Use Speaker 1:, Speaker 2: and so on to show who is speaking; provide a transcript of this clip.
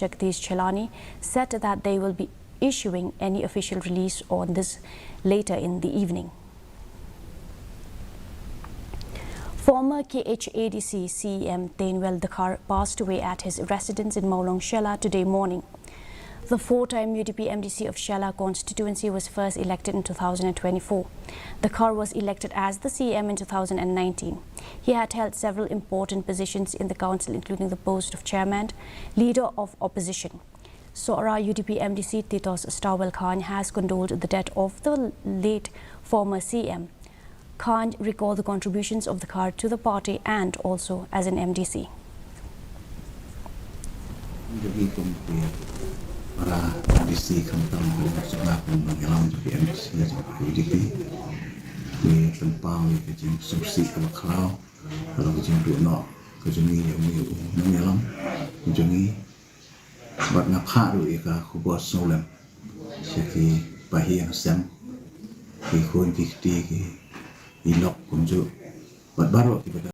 Speaker 1: Jagdish Chelani said that they will be issuing any official release on this later in the evening. Former Khadc CEM Teinwell Dkhar passed away at his residence in Maulong, Shella today morning. The four-time UDP MDC of Shella constituency was first elected in 2024. Dkhar was elected as the CEM in 2019. He had held several important positions in the council, including the post of chairman, leader of opposition. Sora UDP MDC Titos Starwell Khan has condoled the death of the late former CEM. Khan recalled the contributions of Dkhar to the party and also as an MDC.
Speaker 2: Para MDC kantang sebelah pengelam jadi MDC UDP di tempang di kejing susi kalau kejing duk nak kejing yang mengelam kejing buat ngapa tu ika kubur solam jadi bahi yang sem di kun di ilok kunjuk buat baru kita